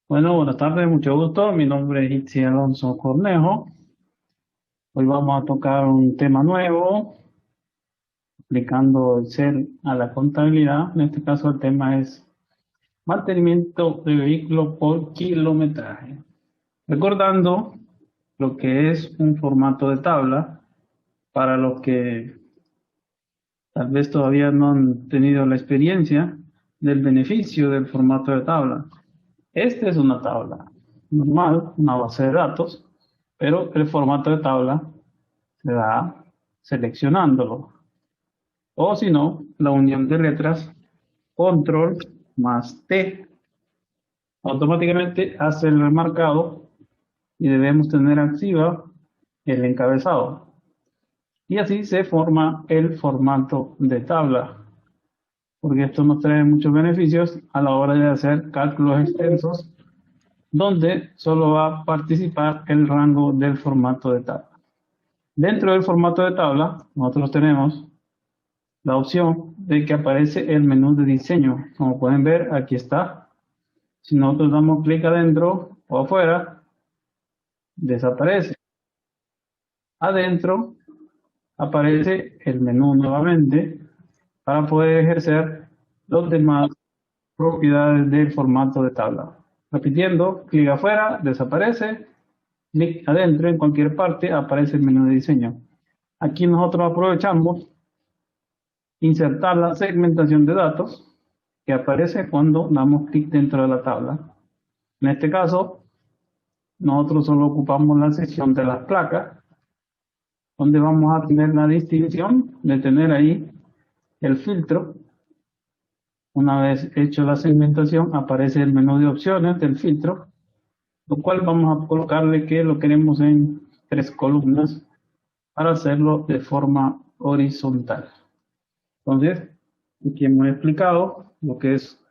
Bueno, buenas tardes, mucho gusto. Mi nombre es Itzi Alonso Cornejo. Hoy vamos a tocar un tema nuevo, aplicando el ser a la contabilidad. En este caso, el tema es mantenimiento de vehículo por kilometraje. Recordando lo que es un formato de tabla para los que tal vez todavía no han tenido la experiencia del beneficio del formato de tabla. Esta es una tabla normal, una base de datos, pero el formato de tabla se da seleccionándolo. O si no, la unión de letras control más T. Automáticamente hace el remarcado y debemos tener activa el encabezado. Y así se forma el formato de tabla, porque esto nos trae muchos beneficios a la hora de hacer cálculos extensos donde solo va a participar el rango del formato de tabla. Dentro del formato de tabla, nosotros tenemos la opción de que aparece el menú de diseño. Como pueden ver, aquí está. Si nosotros damos clic adentro o afuera, desaparece. Adentro aparece el menú nuevamente para poder ejercer los demás propiedades del formato de tabla. Repitiendo, clic afuera, desaparece. Clic adentro, en cualquier parte, aparece el menú de diseño. Aquí nosotros aprovechamos insertar la segmentación de datos que aparece cuando damos clic dentro de la tabla. En este caso, nosotros solo ocupamos la sección de las placas, donde vamos a tener la distinción de tener ahí el filtro. Una vez hecho la segmentación, aparece el menú de opciones del filtro, lo cual vamos a colocarle que lo queremos en 3 columnas para hacerlo de forma horizontal. Entonces, aquí hemos explicado lo que es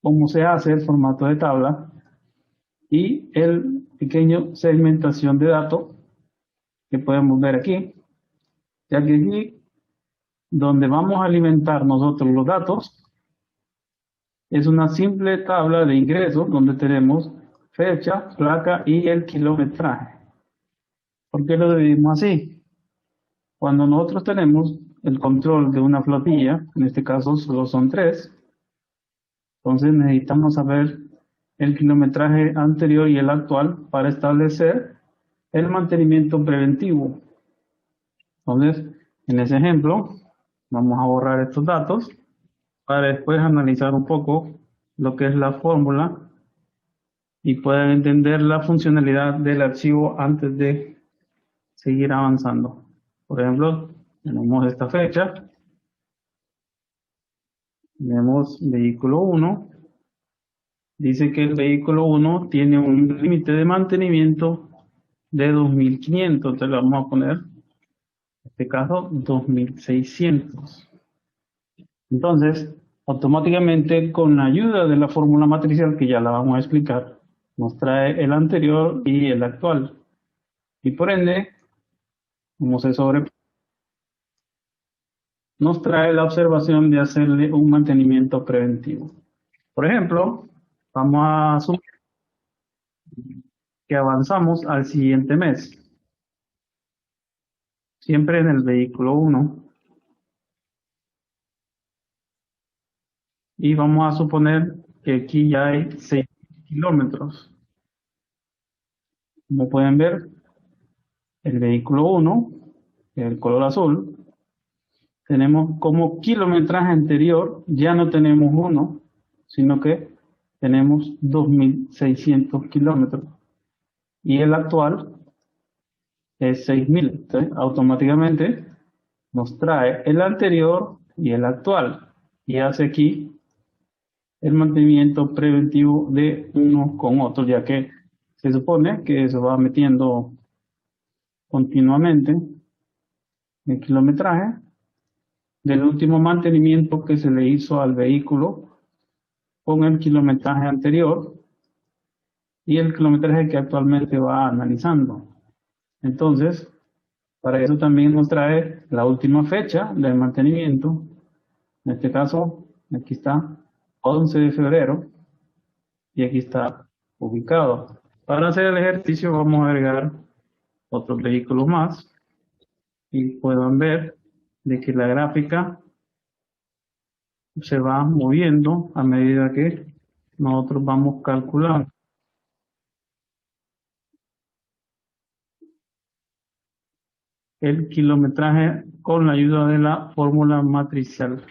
cómo se hace el formato de tabla y el pequeño segmentación de datos que podemos ver aquí, ya que aquí donde vamos a alimentar nosotros los datos es una simple tabla de ingresos donde tenemos fecha, placa y el kilometraje. ¿Por qué lo dividimos así? Cuando nosotros tenemos el control de una flotilla, en este caso solo son 3, entonces necesitamos saber el kilometraje anterior y el actual para establecer el mantenimiento preventivo. Entonces, en ese ejemplo, vamos a borrar estos datos para después analizar un poco lo que es la fórmula y puedan entender la funcionalidad del archivo antes de seguir avanzando. Por ejemplo, tenemos esta fecha, tenemos vehículo 1, dice que el vehículo 1 tiene un límite de mantenimiento de 2.500, entonces le vamos a poner, en este caso, 2.600. Entonces, automáticamente con la ayuda de la fórmula matricial, que ya la vamos a explicar, nos trae el anterior y el actual. Y por ende, como se sobre, nos trae la observación de hacerle un mantenimiento preventivo. Por ejemplo, vamos a asumir que avanzamos al siguiente mes, siempre en el vehículo 1, y vamos a suponer que aquí ya hay 6 kilómetros. Como pueden ver, el vehículo 1, el color azul, tenemos como kilometraje anterior, ya no tenemos 1, sino que tenemos 2.600 kilómetros. Y el actual es 6.000. Entonces, automáticamente nos trae el anterior y el actual. Y hace aquí el mantenimiento preventivo de uno con otro, ya que se supone que se va metiendo continuamente el kilometraje del último mantenimiento que se le hizo al vehículo con el kilometraje anterior y el kilometraje que actualmente va analizando. Entonces, para eso también nos trae la última fecha del mantenimiento. En este caso, aquí está 11 de febrero y aquí está ubicado. Para hacer el ejercicio vamos a agregar otros vehículos más y pueden ver de que la gráfica se va moviendo a medida que nosotros vamos calculando. El kilometraje con la ayuda de la fórmula matricial.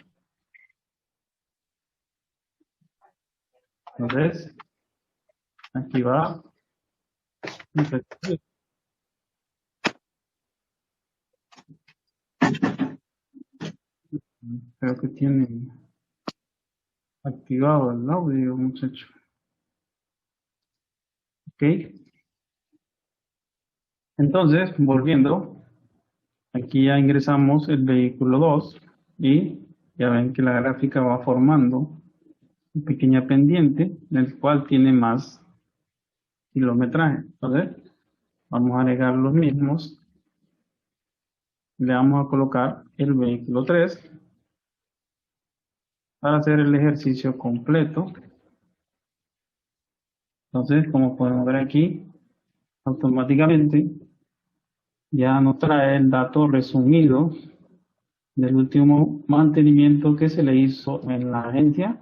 Entonces, aquí va. Creo que tiene activado el audio, muchacho. Ok. Entonces, volviendo, aquí ya ingresamos el vehículo 2 y ya ven que la gráfica va formando una pequeña pendiente, el cual tiene más kilometraje. Entonces, vamos a agregar los mismos. Le vamos a colocar el vehículo 3 para hacer el ejercicio completo. Entonces, como podemos ver aquí, automáticamente ya nos trae el dato resumido del último mantenimiento que se le hizo en la agencia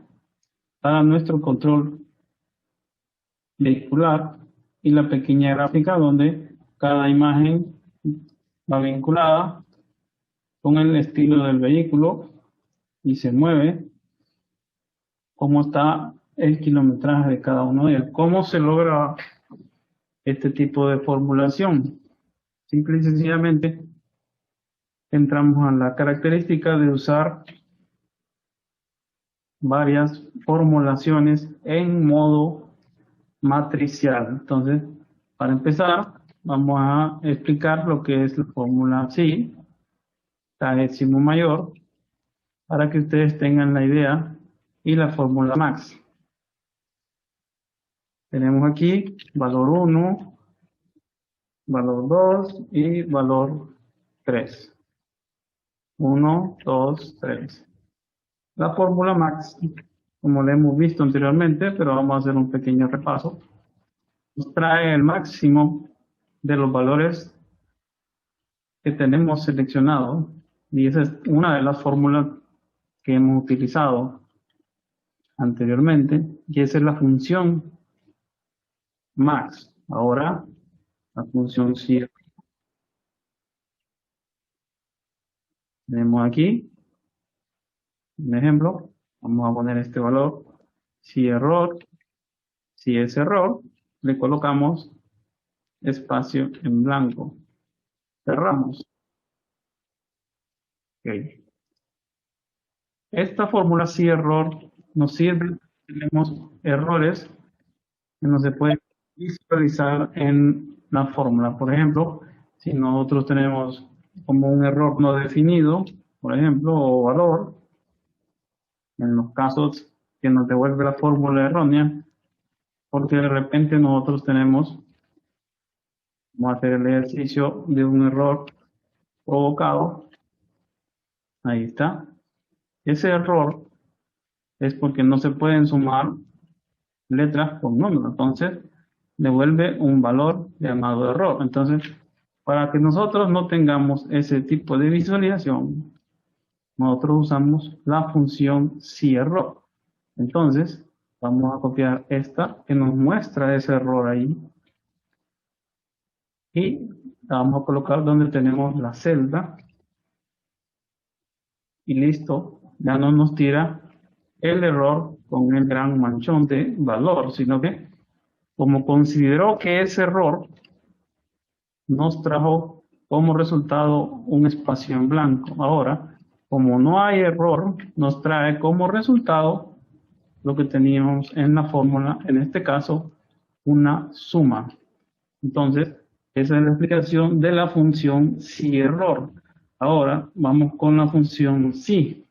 para nuestro control vehicular y la pequeña gráfica donde cada imagen va vinculada con el estilo del vehículo y se mueve, cómo está el kilometraje de cada uno de ellos. ¿Cómo se logra este tipo de formulación? Simple y sencillamente entramos a la característica de usar varias formulaciones en modo matricial. Entonces, para empezar, vamos a explicar lo que es la fórmula psi, tragésimo mayor, para que ustedes tengan la idea, y la fórmula max. Tenemos aquí valor 1, valor 2 y valor 3. 1, 2, 3. La fórmula max, como la hemos visto anteriormente, pero vamos a hacer un pequeño repaso, nos trae el máximo de los valores que tenemos seleccionados, y esa es una de las fórmulas que hemos utilizado anteriormente, y esa es la función max. Ahora, la función si. Tenemos aquí un ejemplo, vamos a poner este valor, si es error, le colocamos espacio en blanco, cerramos. Okay. Esta fórmula si error nos sirve, tenemos errores que no se pueden visualizar en la fórmula. Por ejemplo, si nosotros tenemos como un error no definido, por ejemplo, o valor, en los casos que nos devuelve la fórmula errónea, porque de repente nosotros tenemos, vamos a hacer el ejercicio de un error provocado, ahí está. Ese error es porque no se pueden sumar letras con números, entonces devuelve un valor llamado error. Entonces, para que nosotros no tengamos ese tipo de visualización, nosotros usamos la función si error. Entonces, vamos a copiar esta que nos muestra ese error ahí y la vamos a colocar donde tenemos la celda y listo, ya no nos tira el error con el gran manchón de valor, sino que como consideró que ese error nos trajo como resultado un espacio en blanco. Ahora, como no hay error, nos trae como resultado lo que teníamos en la fórmula, en este caso, una suma. Entonces, esa es la explicación de la función si error. Ahora, vamos con la función si.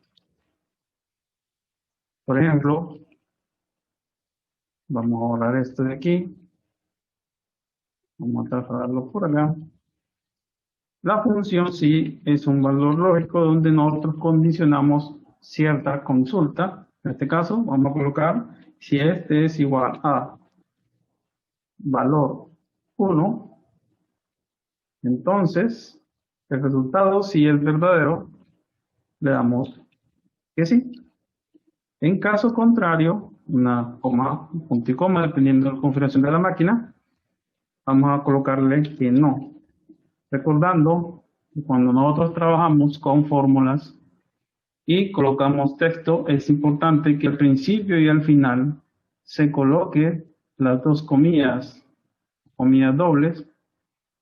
Por ejemplo, vamos a borrar esto de aquí. Vamos a trasladarlo por acá. La función si es un valor lógico donde nosotros condicionamos cierta consulta. En este caso, vamos a colocar si este es igual a valor 1, entonces el resultado, si es verdadero, le damos que sí. En caso contrario, una coma, un punto y coma, dependiendo de la configuración de la máquina, vamos a colocarle que no. Recordando que cuando nosotros trabajamos con fórmulas y colocamos texto, es importante que al principio y al final se coloque las dos comillas dobles,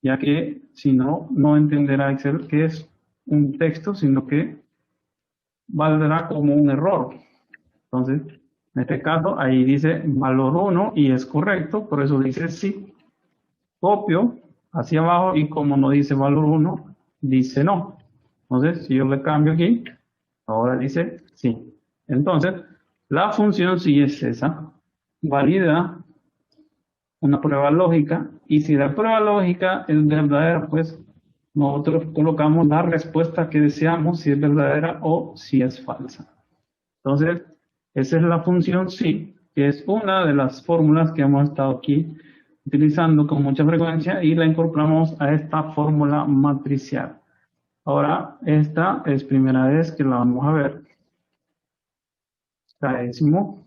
ya que si no, no entenderá Excel que es un texto, sino que valdrá como un error. Entonces, en este caso, ahí dice valor 1 y es correcto, por eso dice sí. Copio hacia abajo y como no dice valor 1, dice no. Entonces, si yo le cambio aquí, ahora dice sí. Entonces, la función sí es esa. Valida una prueba lógica y si la prueba lógica es verdadera, pues nosotros colocamos la respuesta que deseamos, si es verdadera o si es falsa. Entonces, esa es la función sí, que es una de las fórmulas que hemos estado aquí utilizando con mucha frecuencia y la incorporamos a esta fórmula matricial. Ahora, esta es primera vez que la vamos a ver. Décimo.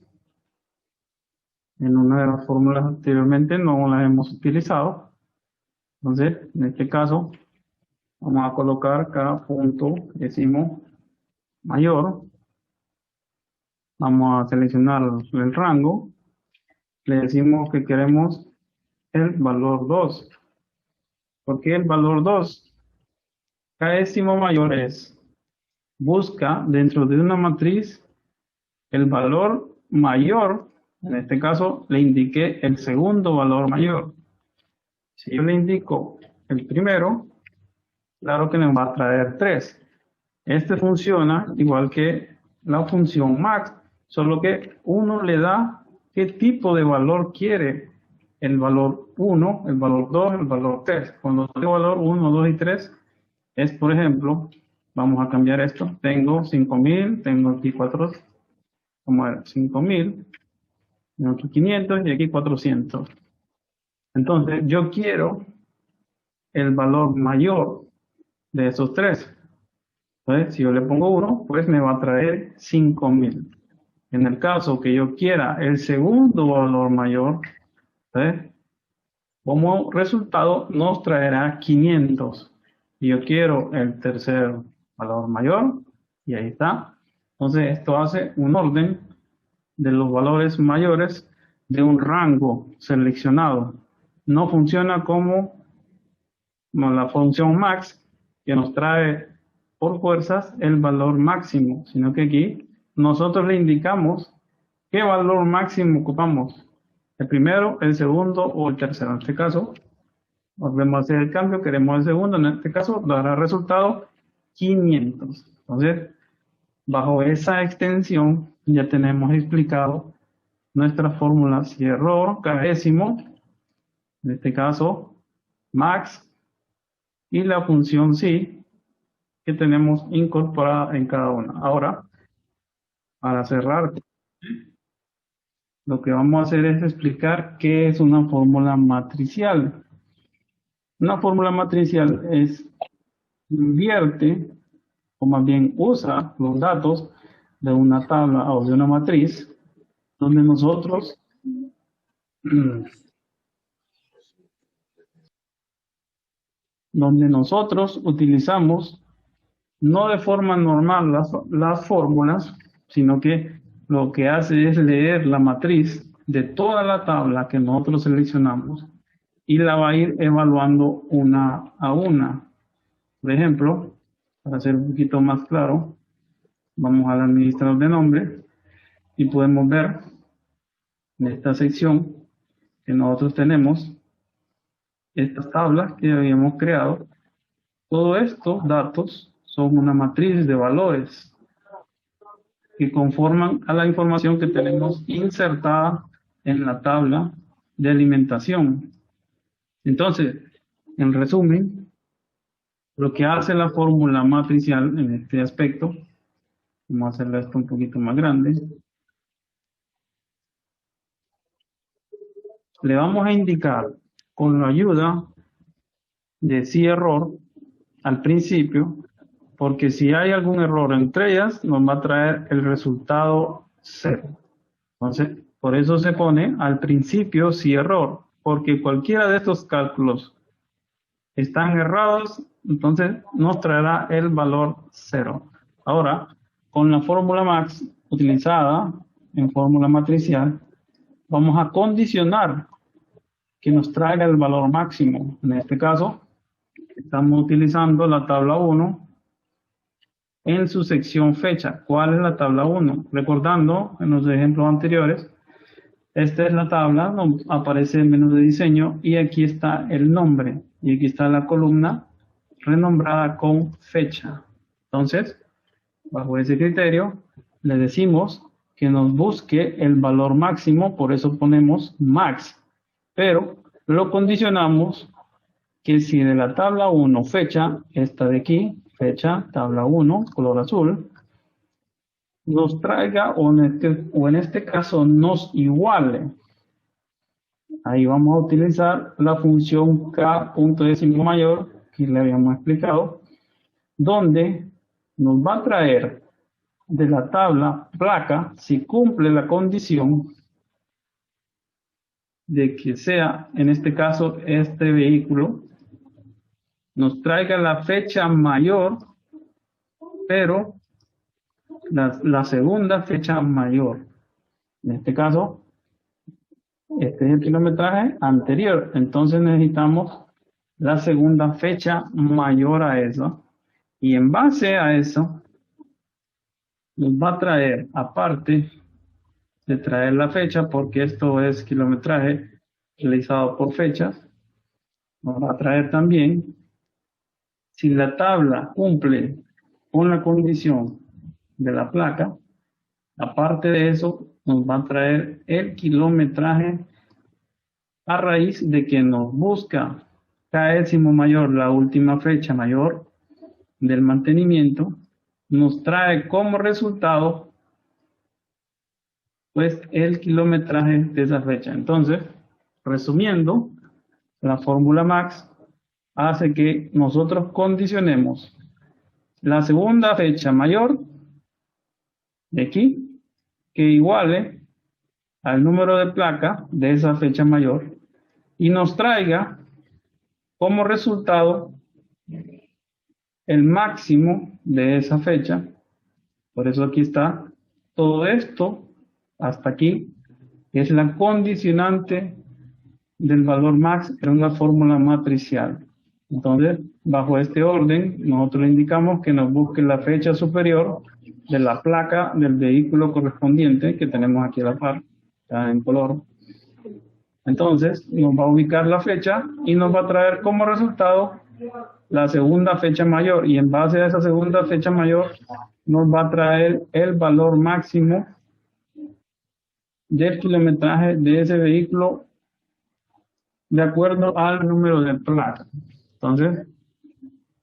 En una de las fórmulas anteriormente no la hemos utilizado. Entonces, en este caso, vamos a colocar cada punto décimo mayor. Vamos a seleccionar el rango. Le decimos que queremos el valor 2. ¿Por qué el valor 2? Cada décimo mayor es, busca dentro de una matriz el valor mayor. En este caso, le indiqué el segundo valor mayor. Si yo le indico el primero, claro que me va a traer 3. Este funciona igual que la función max, solo que uno le da qué tipo de valor quiere. El valor 1, el valor 2, el valor 3. Cuando tengo valor 1, 2 y 3, es por ejemplo, vamos a cambiar esto. Tengo 5000, tengo aquí 4, como era, 5000, tengo aquí 500 y aquí 400. Entonces, yo quiero el valor mayor de esos tres. Entonces, si yo le pongo 1, pues me va a traer 5000. En el caso que yo quiera el segundo valor mayor, ¿ves? Como resultado nos traerá 500. Y yo quiero el tercer valor mayor, y ahí está. Entonces, esto hace un orden de los valores mayores de un rango seleccionado. No funciona como la función max, que nos trae por fuerzas el valor máximo, sino que aquí nosotros le indicamos qué valor máximo ocupamos, el primero, el segundo o el tercero. En este caso, volvemos a hacer el cambio, queremos el segundo, en este caso dará resultado 500. Entonces, bajo esa extensión ya tenemos explicado nuestra fórmula si error, cada décimo, en este caso, max, y la función sí, que tenemos incorporada en cada una. Ahora, para cerrar, lo que vamos a hacer es explicar qué es una fórmula matricial. Una fórmula matricial invierte, o más bien usa los datos de una tabla o de una matriz, donde nosotros utilizamos no de forma normal las fórmulas, sino que lo que hace es leer la matriz de toda la tabla que nosotros seleccionamos y la va a ir evaluando una a una. Por ejemplo, para ser un poquito más claro, vamos al administrador de nombre y podemos ver en esta sección que nosotros tenemos estas tablas que habíamos creado. Todos estos datos son una matriz de valores que conforman a la información que tenemos insertada en la tabla de alimentación. Entonces, en resumen, lo que hace la fórmula matricial en este aspecto, vamos a hacerle esto un poquito más grande. le vamos a indicar con la ayuda de sí error al principio, porque si hay algún error entre ellas, nos va a traer el resultado 0. Entonces, por eso se pone al principio sí error, porque cualquiera de estos cálculos están errados, entonces nos traerá el valor 0. Ahora, con la fórmula max utilizada en fórmula matricial, vamos a condicionar que nos traiga el valor máximo. En este caso, estamos utilizando la tabla 1 en su sección fecha. ¿Cuál es la tabla 1? Recordando en los ejemplos anteriores, esta es la tabla donde aparece el menú de diseño y aquí está el nombre y aquí está la columna renombrada con fecha. Entonces, bajo ese criterio, le decimos que nos busque el valor máximo, por eso ponemos max, pero lo condicionamos que si de la tabla 1 fecha, esta de aquí, fecha, tabla 1, color azul, nos traiga o en este caso nos iguale. Ahí vamos a utilizar la función k punto décimo mayor que le habíamos explicado, donde nos va a traer de la tabla placa si cumple la condición de que sea, en este caso, este vehículo, nos traiga la fecha mayor, pero la segunda fecha mayor. En este caso, este es el kilometraje anterior, entonces necesitamos la segunda fecha mayor a eso. Y en base a eso, nos va a traer, aparte de traer la fecha, porque esto es kilometraje realizado por fechas, nos va a traer también, si la tabla cumple con la condición de la placa, aparte de eso, nos va a traer el kilometraje a raíz de que nos busca décimo mayor, la última fecha mayor del mantenimiento, nos trae como resultado pues el kilometraje de esa fecha. Entonces, resumiendo, la fórmula max hace que nosotros condicionemos la segunda fecha mayor de aquí que iguale al número de placa de esa fecha mayor y nos traiga como resultado el máximo de esa fecha. Por eso aquí está todo esto hasta aquí es la condicionante del valor max en una fórmula matricial. Entonces, bajo este orden, nosotros indicamos que nos busque la fecha superior de la placa del vehículo correspondiente que tenemos aquí a la par, está en color. Entonces, nos va a ubicar la fecha y nos va a traer como resultado la segunda fecha mayor. Y en base a esa segunda fecha mayor, nos va a traer el valor máximo del kilometraje de ese vehículo de acuerdo al número de placa. Entonces,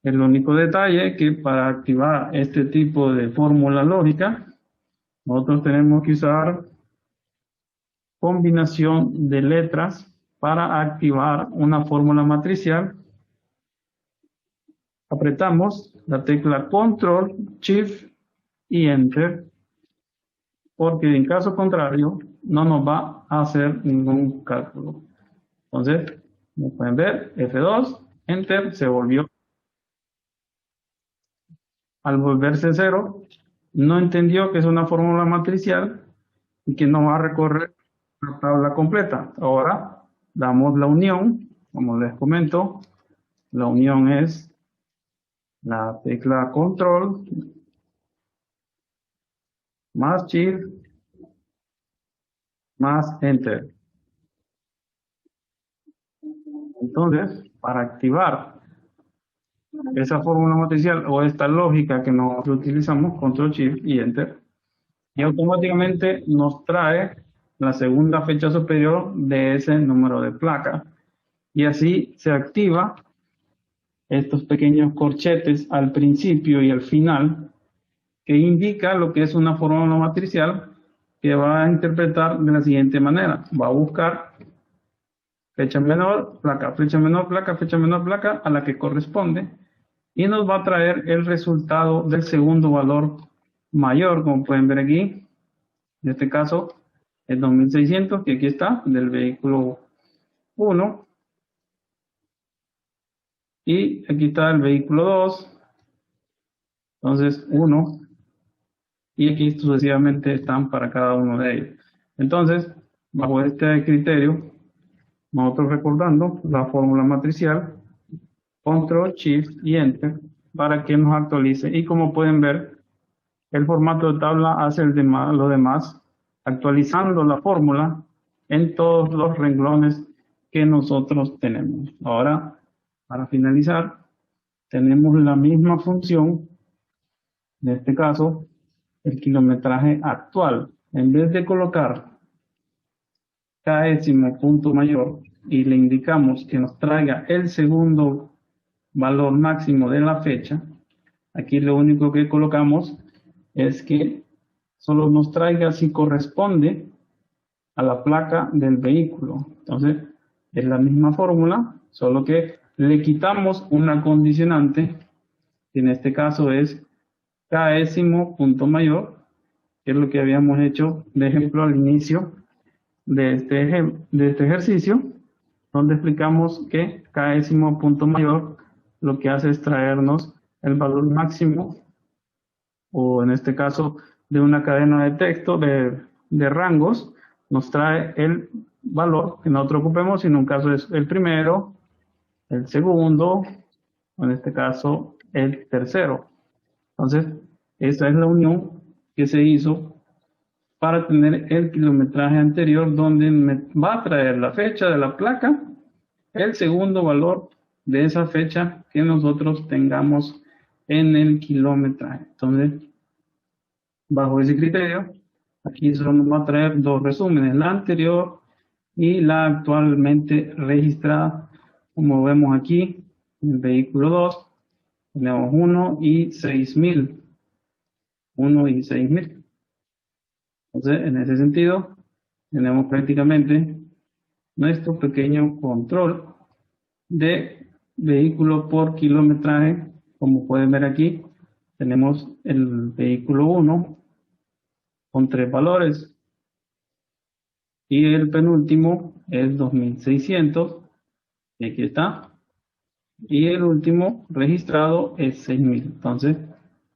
el único detalle es que para activar este tipo de fórmula lógica, nosotros tenemos que usar combinación de letras para activar una fórmula matricial. Apretamos la tecla Control, Shift y Enter, porque en caso contrario no nos va a hacer ningún cálculo. Entonces, como pueden ver, F2, Enter, se volvió. Al volverse 0, no entendió que es una fórmula matricial y que no va a recorrer la tabla completa. Ahora damos la unión, como les comento, la unión es la tecla Control más Shift más Enter. Entonces, para activar esa fórmula matricial o esta lógica que nosotros utilizamos, Control Shift y Enter, y automáticamente nos trae la segunda fecha superior de ese número de placa. Y así se activa estos pequeños corchetes al principio y al final que indica lo que es una fórmula matricial que va a interpretar de la siguiente manera. Va a buscar fecha menor, placa, fecha menor, placa, fecha menor, placa, a la que corresponde, y nos va a traer el resultado del segundo valor mayor, como pueden ver aquí, en este caso el 2600, que aquí está, del vehículo 1, y aquí está el vehículo 2, entonces 1, y aquí sucesivamente están para cada uno de ellos. Entonces, bajo este criterio, nosotros recordando la fórmula matricial, Control, Shift y Enter, para que nos actualice. Y como pueden ver, el formato de tabla hace lo demás, actualizando la fórmula en todos los renglones que nosotros tenemos. Ahora, para finalizar, tenemos la misma función, en este caso, el kilometraje actual. En vez de colocar décimo punto mayor y le indicamos que nos traiga el segundo valor máximo de la fecha, aquí lo único que colocamos es que solo nos traiga si corresponde a la placa del vehículo. Entonces, es la misma fórmula, solo que le quitamos una condicionante, que en este caso es décimo punto mayor, que es lo que habíamos hecho de ejemplo al inicio de este ejercicio, donde explicamos que décimo punto mayor lo que hace es traernos el valor máximo, o en este caso de una cadena de texto de rangos, nos trae el valor que nosotros ocupemos, si en un caso es el primero, el segundo, o en este caso el tercero. Entonces, esta es la unión que se hizo para tener el kilometraje anterior, donde me va a traer la fecha de la placa, el segundo valor de esa fecha que nosotros tengamos en el kilometraje. Entonces, bajo ese criterio, aquí solo nos va a traer dos resúmenes, la anterior y la actualmente registrada. Como vemos aquí, en el vehículo 2, tenemos 1 y 6000. 1 y 6000. Entonces, en ese sentido, tenemos prácticamente nuestro pequeño control de vehículo por kilometraje. Como pueden ver aquí, tenemos el vehículo 1 con 3 valores y el penúltimo es 2600, y aquí está, y el último registrado es 6000. Entonces,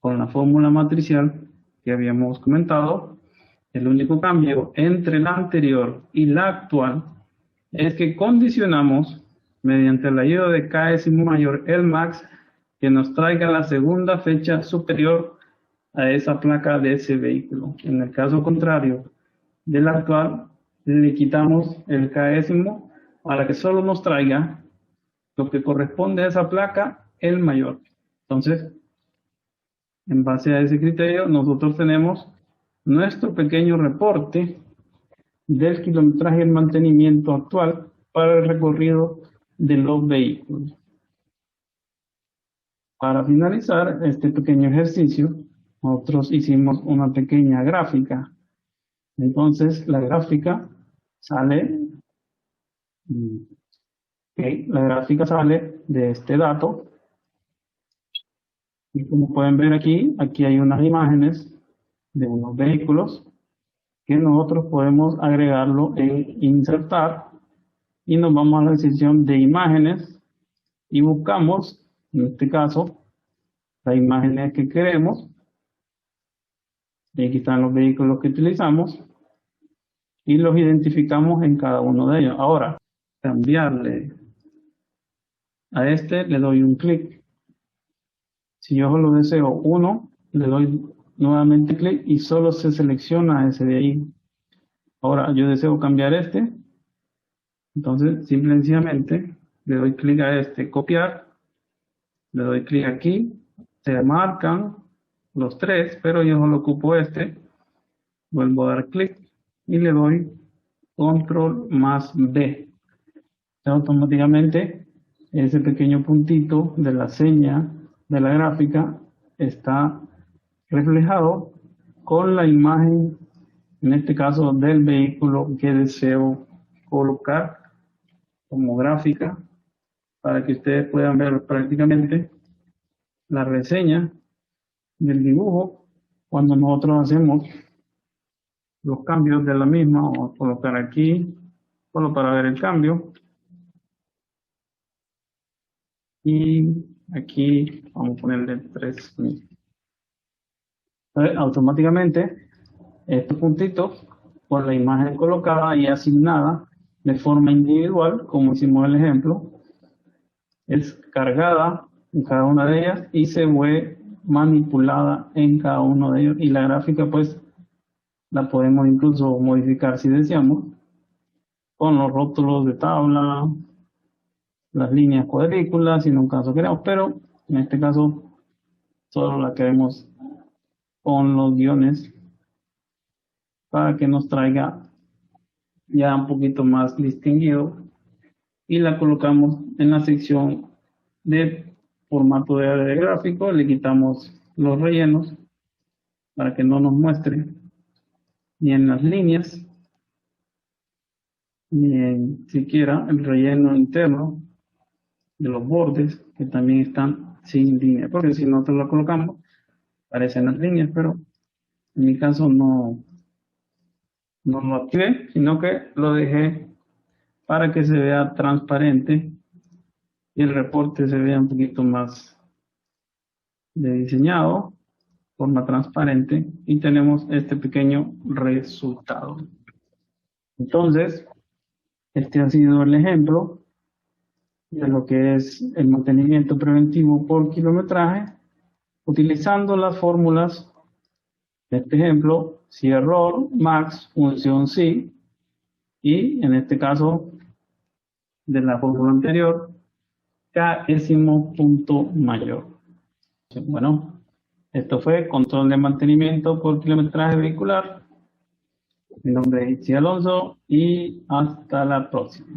con la fórmula matricial que habíamos comentado, el único cambio entre la anterior y la actual es que condicionamos mediante la ayuda de décimo mayor el max que nos traiga la segunda fecha superior a esa placa de ese vehículo. En el caso contrario del actual, le quitamos el décimo para que solo nos traiga lo que corresponde a esa placa, el mayor. Entonces, en base a ese criterio, nosotros tenemos nuestro pequeño reporte del kilometraje y el mantenimiento actual para el recorrido de los vehículos. Para finalizar este pequeño ejercicio, nosotros hicimos una pequeña gráfica. Entonces, la gráfica sale, la gráfica sale de este dato. Y como pueden ver aquí, aquí hay unas imágenes de unos vehículos que nosotros podemos agregarlo en insertar, y nos vamos a la sección de imágenes y buscamos, en este caso, las imágenes que queremos. Y aquí están los vehículos que utilizamos y los identificamos en cada uno de ellos. Ahora, cambiarle a este, le doy un clic. Si yo solo deseo uno, le doy nuevamente clic y solo se selecciona ese de ahí. Ahora, yo deseo cambiar este, entonces simple y sencillamente le doy clic a este, copiar, le doy clic aquí, se marcan los tres, pero yo solo ocupo este, vuelvo a dar clic y le doy control más B. Automáticamente ese pequeño puntito de la seña de la gráfica está reflejado con la imagen, en este caso del vehículo que deseo colocar como gráfica para que ustedes puedan ver prácticamente la reseña del dibujo cuando nosotros hacemos los cambios de la misma. Vamos a colocar aquí solo para ver el cambio, y aquí vamos a ponerle 3000. Automáticamente estos puntitos con la imagen colocada y asignada de forma individual, como hicimos el ejemplo, es cargada en cada una de ellas y se fue manipulada en cada uno de ellos, y la gráfica pues la podemos incluso modificar si deseamos con los rótulos de tabla, las líneas cuadrículas si en un caso queremos, pero en este caso solo la queremos con los guiones para que nos traiga ya un poquito más distinguido, y la colocamos en la sección de formato de gráfico. Le quitamos los rellenos para que no nos muestre ni en las líneas ni en siquiera el relleno interno de los bordes, que también están sin línea, porque si nosotros lo colocamos aparecen las líneas, pero en mi caso no lo activé, sino que lo dejé para que se vea transparente y el reporte se vea un poquito más de diseñado, forma transparente, y tenemos este pequeño resultado. Entonces, este ha sido el ejemplo de lo que es el mantenimiento preventivo por kilometraje, utilizando las fórmulas de este ejemplo: si error, max, función si, y en este caso de la fórmula anterior, k-ésimo punto mayor. Bueno, esto fue control de mantenimiento por kilometraje vehicular. Mi nombre es Itzi Alonso y hasta la próxima.